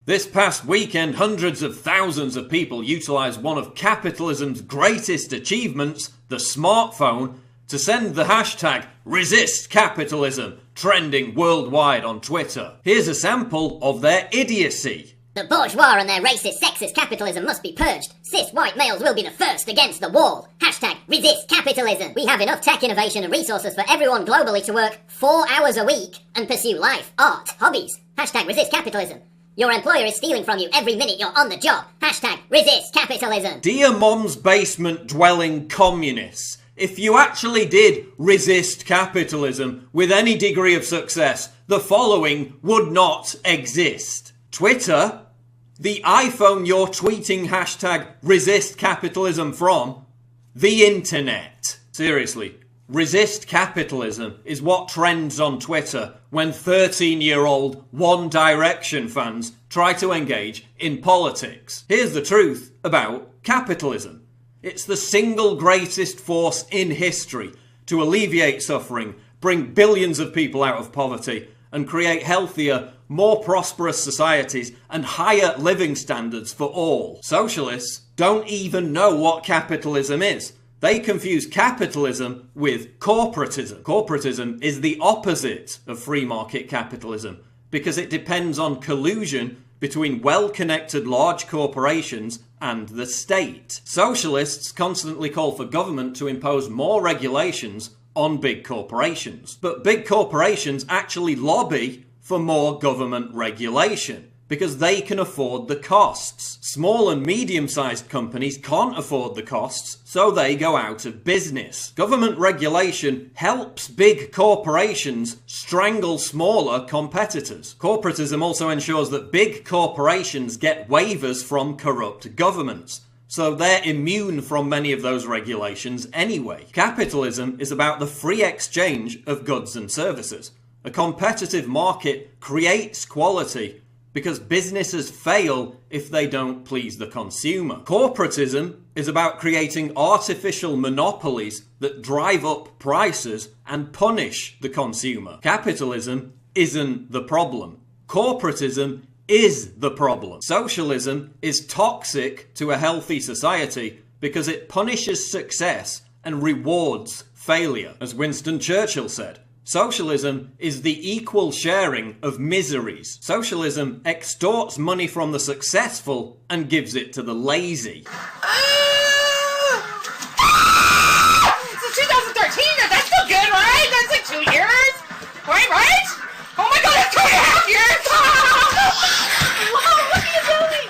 This past weekend, hundreds of thousands of people utilised one of capitalism's greatest achievements, the smartphone, to send the hashtag #ResistCapitalism trending worldwide on Twitter. Here's a sample of their idiocy. The bourgeois and their racist, sexist capitalism must be purged. Cis white males will be the first against the wall. Hashtag resist capitalism. We have enough tech innovation and resources for everyone globally to work 4 hours a week and pursue life, art, hobbies. Hashtag resist capitalism. Your employer is stealing from you every minute you're on the job. Hashtag resist capitalism. Dear mom's basement dwelling communists, if you actually did resist capitalism with any degree of success, the following would not exist. Twitter, the iPhone you're tweeting hashtag resist capitalism from, the internet. Seriously, resist capitalism is what trends on Twitter when 13-year-old One Direction fans try to engage in politics. Here's the truth about capitalism. It's the single greatest force in history to alleviate suffering, bring billions of people out of poverty, and create healthier, more prosperous societies and higher living standards for all. Socialists don't even know what capitalism is. They confuse capitalism with corporatism. Corporatism is the opposite of free market capitalism because it depends on collusion between well-connected large corporations and the state. Socialists constantly call for government to impose more regulations on big corporations. But big corporations actually lobby for more government regulation because they can afford the costs. Small and medium-sized companies can't afford the costs, so they go out of business. Government regulation helps big corporations strangle smaller competitors. Corporatism also ensures that big corporations get waivers from corrupt governments, so they're immune from many of those regulations anyway. Capitalism is about the free exchange of goods and services. A competitive market creates quality because businesses fail if they don't please the consumer. Corporatism is about creating artificial monopolies that drive up prices and punish the consumer. Capitalism isn't the problem. Corporatism is the problem. Socialism is toxic to a healthy society because it punishes success and rewards failure. As Winston Churchill said, socialism is the equal sharing of miseries. Socialism extorts money from the successful and gives it to the lazy. It's 2013, that's still good, right? That's like 2 years, right? Oh my god, that's 2.5 years! Whoa, what are you doing?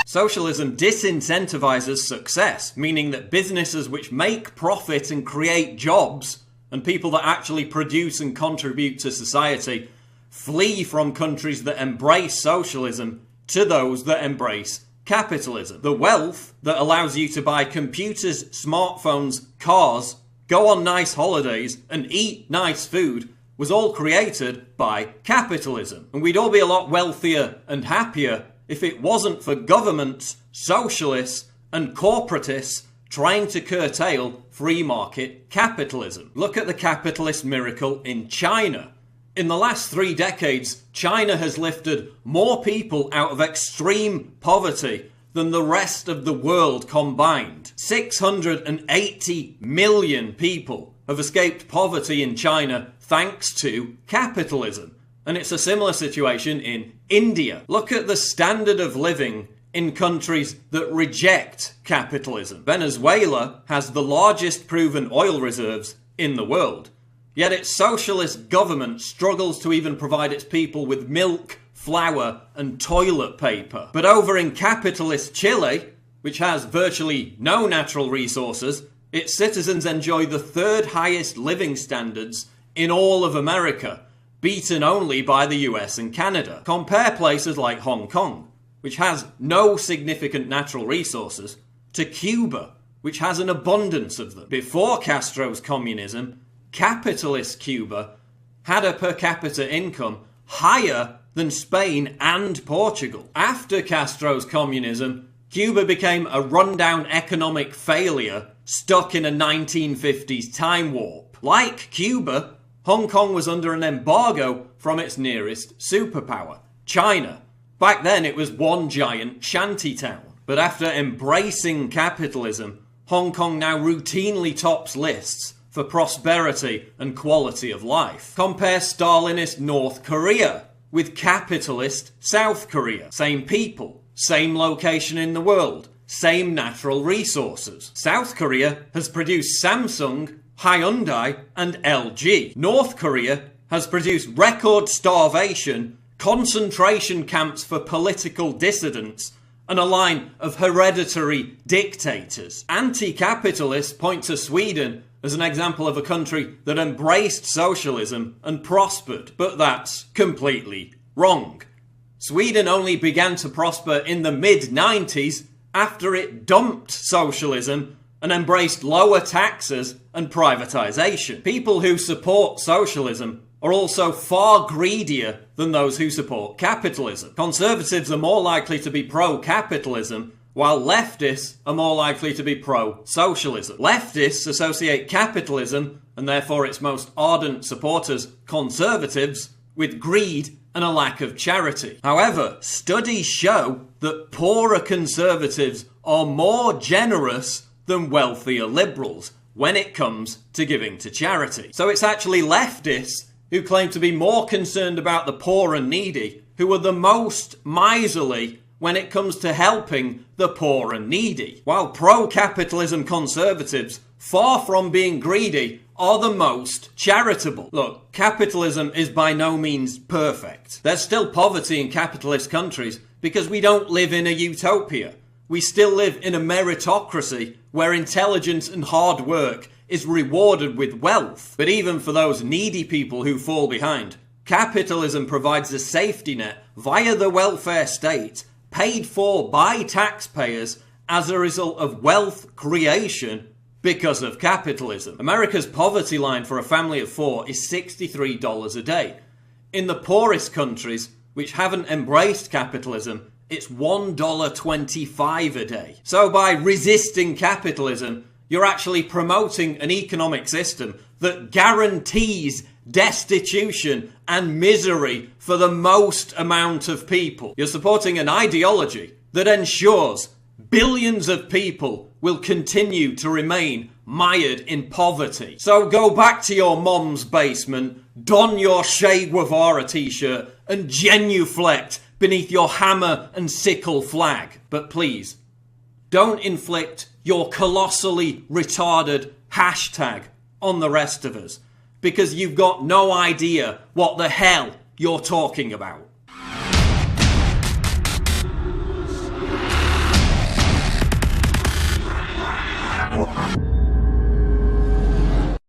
Socialism disincentivizes success, meaning that businesses which make profit and create jobs, and people that actually produce and contribute to society, flee from countries that embrace socialism to those that embrace capitalism. The wealth that allows you to buy computers, smartphones, cars, go on nice holidays, and eat nice food was all created by capitalism. And we'd all be a lot wealthier and happier if it wasn't for governments, socialists, and corporatists trying to curtail free market capitalism. Look at the capitalist miracle in China. In the last 3 decades, China has lifted more people out of extreme poverty than the rest of the world combined. 680 million people have escaped poverty in China thanks to capitalism. And it's a similar situation in India. Look at the standard of living in countries that reject capitalism. Venezuela has the largest proven oil reserves in the world. Yet its socialist government struggles to even provide its people with milk, flour, and toilet paper. But over in capitalist Chile, which has virtually no natural resources, its citizens enjoy the 3rd highest living standards in all of America, beaten only by the US and Canada. Compare places like Hong Kong, which has no significant natural resources, to Cuba, which has an abundance of them. Before Castro's communism, capitalist Cuba had a per capita income higher than Spain and Portugal. After Castro's communism, Cuba became a rundown economic failure stuck in a 1950s time warp. Like Cuba, Hong Kong was under an embargo from its nearest superpower, China. Back then it was one giant shantytown. But after embracing capitalism, Hong Kong now routinely tops lists for prosperity and quality of life. Compare Stalinist North Korea with capitalist South Korea. Same people, same location in the world, same natural resources. South Korea has produced Samsung, Hyundai and LG. North Korea has produced record starvation, concentration camps for political dissidents, and a line of hereditary dictators. Anti-capitalists point to Sweden as an example of a country that embraced socialism and prospered, but that's completely wrong. Sweden only began to prosper in the mid-90s after it dumped socialism and embraced lower taxes and privatisation. People who support socialism are also far greedier than those who support capitalism. Conservatives are more likely to be pro-capitalism, while leftists are more likely to be pro-socialism. Leftists associate capitalism, and therefore its most ardent supporters, conservatives, with greed and a lack of charity. However, studies show that poorer conservatives are more generous than wealthier liberals when it comes to giving to charity. So it's actually leftists who claim to be more concerned about the poor and needy who are the most miserly when it comes to helping the poor and needy. While pro-capitalism conservatives, far from being greedy, are the most charitable. Look, capitalism is by no means perfect. There's still poverty in capitalist countries because we don't live in a utopia. We still live in a meritocracy where intelligence and hard work is rewarded with wealth. But even for those needy people who fall behind, capitalism provides a safety net via the welfare state, paid for by taxpayers as a result of wealth creation because of capitalism. America's poverty line for a family of four is $63 a day. In the poorest countries, which haven't embraced capitalism, it's $1.25 a day. So by resisting capitalism, you're actually promoting an economic system that guarantees destitution and misery for the most amount of people. You're supporting an ideology that ensures billions of people will continue to remain mired in poverty. So go back to your mom's basement, don your Che Guevara t-shirt and genuflect beneath your hammer and sickle flag. But please, don't inflict your colossally retarded hashtag on the rest of us, because you've got no idea what the hell you're talking about. What?